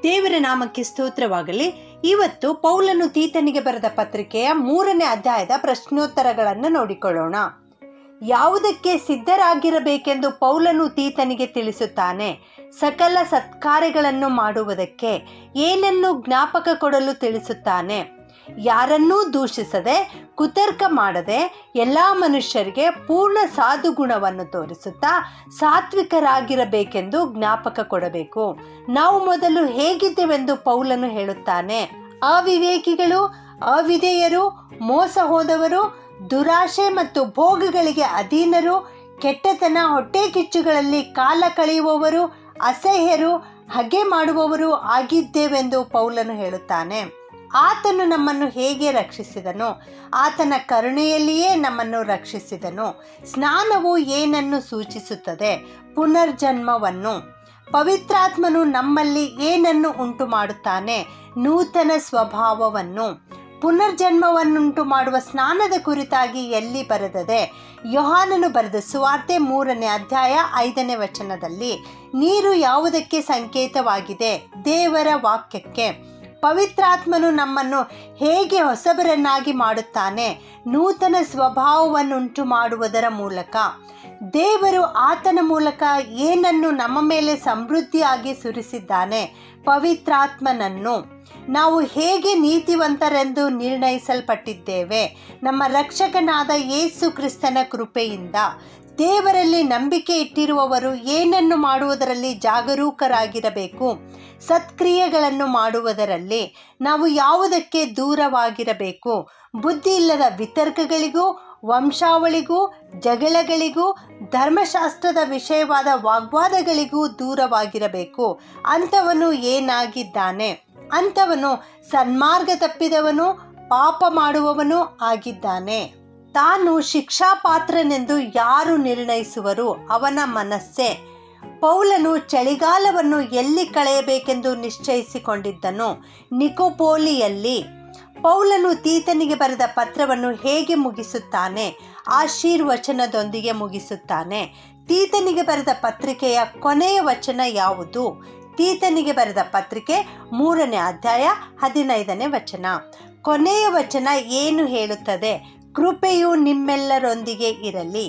ದೇವರ ನಾಮಕ್ಕೆ ಸ್ತೋತ್ರವಾಗಲಿ. ಇವತ್ತು ಪೌಲನು ತೀತನಿಗೆ ಬರೆದ ಪತ್ರಿಕೆಯ 3ನೇ ಅಧ್ಯಾಯದ ಪ್ರಶ್ನೋತ್ತರಗಳನ್ನು ನೋಡಿಕೊಳ್ಳೋಣ. ಯಾವುದಕ್ಕೆ ಸಿದ್ಧರಾಗಿರಬೇಕೆಂದು ಪೌಲನು ತೀತನಿಗೆ ತಿಳಿಸುತ್ತಾನೆ? ಸಕಲ ಸತ್ಕಾರ್ಯಗಳನ್ನು ಮಾಡುವುದಕ್ಕೆ. ಏನನ್ನು ಜ್ಞಾಪಕ ಕೊಡಲು ತಿಳಿಸುತ್ತಾನೆ? ಯಾರನ್ನೂ ದೂಷಿಸದೆ, ಕುತರ್ಕ ಮಾಡದೆ, ಎಲ್ಲ ಮನುಷ್ಯರಿಗೆ ಪೂರ್ಣ ಸಾಧುಗುಣವನ್ನು ತೋರಿಸುತ್ತಾ ಸಾತ್ವಿಕರಾಗಿರಬೇಕೆಂದು ಜ್ಞಾಪಕ ಕೊಡಬೇಕು. ನಾವು ಮೊದಲು ಹೇಗಿದ್ದೆವೆಂದು ಪೌಲನು ಹೇಳುತ್ತಾನೆ. ಅವಿವೇಕಿಗಳು, ಅವಿಧೇಯರು, ಮೋಸ ಹೋದವರು, ದುರಾಶೆ ಮತ್ತು ಭೋಗಗಳಿಗೆ ಅಧೀನರು, ಕೆಟ್ಟತನ, ಹೊಟ್ಟೆ ಕಿಚ್ಚುಗಳಲ್ಲಿ ಕಾಲ ಕಳೆಯುವವರು, ಅಸಹ್ಯರು, ಹಗೆ ಮಾಡುವವರು ಆಗಿದ್ದೇವೆಂದು ಪೌಲನು ಹೇಳುತ್ತಾನೆ. ಆತನು ನಮ್ಮನ್ನು ಹೇಗೆ ರಕ್ಷಿಸಿದನು? ಆತನ ಕರುಣೆಯಲ್ಲಿಯೇ ನಮ್ಮನ್ನು ರಕ್ಷಿಸಿದನು. ಸ್ನಾನವು ಏನನ್ನು ಸೂಚಿಸುತ್ತದೆ? ಪುನರ್ಜನ್ಮವನ್ನು. ಪವಿತ್ರಾತ್ಮನು ನಮ್ಮಲ್ಲಿ ಏನನ್ನು ಉಂಟು ಮಾಡುತ್ತಾನೆ? ನೂತನ ಸ್ವಭಾವವನ್ನು. ಪುನರ್ಜನ್ಮವನ್ನುಂಟು ಮಾಡುವ ಸ್ನಾನದ ಕುರಿತಾಗಿ ಎಲ್ಲಿ ಬರೆದದೆ? ಯೋಹಾನನು ಬರೆದ ಸುವಾರ್ತೆ 3ನೇ ಅಧ್ಯಾಯ 5ನೇ ವಚನದಲ್ಲಿ. ನೀರು ಯಾವುದಕ್ಕೆ ಸಂಕೇತವಾಗಿದೆ? ದೇವರ ವಾಕ್ಯಕ್ಕೆ. ಪವಿತ್ರಾತ್ಮನು ನಮ್ಮನ್ನು ಹೇಗೆ ಹೊಸಬರನ್ನಾಗಿ ಮಾಡುತ್ತಾನೆ? ನೂತನ ಸ್ವಭಾವವನ್ನುಂಟು ಮಾಡುವುದರ ಮೂಲಕ. ದೇವರು ಆತನ ಮೂಲಕ ಏನನ್ನು ನಮ್ಮ ಮೇಲೆ ಸಮೃದ್ಧಿಯಾಗಿ ಸುರಿಸಿದ್ದಾನೆ? ಪವಿತ್ರಾತ್ಮನನ್ನು. ನಾವು ಹೇಗೆ ನೀತಿವಂತರೆಂದು ನಿರ್ಣಯಿಸಲ್ಪಟ್ಟಿದ್ದೇವೆ? ನಮ್ಮ ರಕ್ಷಕನಾದ ಯೇಸು ಕ್ರಿಸ್ತನ ಕೃಪೆಯಿಂದ. ದೇವರಲ್ಲಿ ನಂಬಿಕೆ ಇಟ್ಟಿರುವವರು ಏನನ್ನು ಮಾಡುವುದರಲ್ಲಿ ಜಾಗರೂಕರಾಗಿರಬೇಕು? ಸತ್ಕ್ರಿಯೆಗಳನ್ನು ಮಾಡುವುದರಲ್ಲಿ. ನಾವು ಯಾವುದಕ್ಕೆ ದೂರವಾಗಿರಬೇಕು? ಬುದ್ಧಿ ಇಲ್ಲದ ವಿತರ್ಕಗಳಿಗೂ, ವಂಶಾವಳಿಗೂ, ಜಗಳಗಳಿಗೂ, ಧರ್ಮಶಾಸ್ತ್ರದ ವಿಷಯವಾದ ವಾಗ್ವಾದಗಳಿಗೂ ದೂರವಾಗಿರಬೇಕು. ಅಂಥವನು ಏನಾಗಿದ್ದಾನೆ? ಅಂಥವನು ಸನ್ಮಾರ್ಗ ತಪ್ಪಿದವನು, ಪಾಪ ಮಾಡುವವನು ಆಗಿದ್ದಾನೆ. ತಾನು ಶಿಕ್ಷಾಪಾತ್ರನೆಂದು ಯಾರು ನಿರ್ಣಯಿಸುವರು? ಅವನ ಮನಸ್ಸೇ. ಪೌಲನು ಚಳಿಗಾಲವನ್ನು ಎಲ್ಲಿ ಕಳೆಯಬೇಕೆಂದು ನಿಶ್ಚಯಿಸಿಕೊಂಡಿದ್ದನು? ನಿಕೋಪೋಲಿಯಲ್ಲಿ. ಪೌಲನು ತೀತನಿಗೆ ಬರೆದ ಪತ್ರವನ್ನು ಹೇಗೆ ಮುಗಿಸುತ್ತಾನೆ? ಆಶೀರ್ವಚನದೊಂದಿಗೆ ಮುಗಿಸುತ್ತಾನೆ. ತೀತನಿಗೆ ಬರೆದ ಪತ್ರಿಕೆಯ ಕೊನೆಯ ವಚನ ಯಾವುದು? ತೀತನಿಗೆ ಬರೆದ ಪತ್ರಿಕೆ 3ನೇ ಅಧ್ಯಾಯ 15ನೇ ವಚನ. ಕೊನೆಯ ವಚನ ಏನು ಹೇಳುತ್ತದೆ? ಕೃಪೆಯು ನಿಮ್ಮೆಲ್ಲರೊಂದಿಗೆ ಇರಲಿ.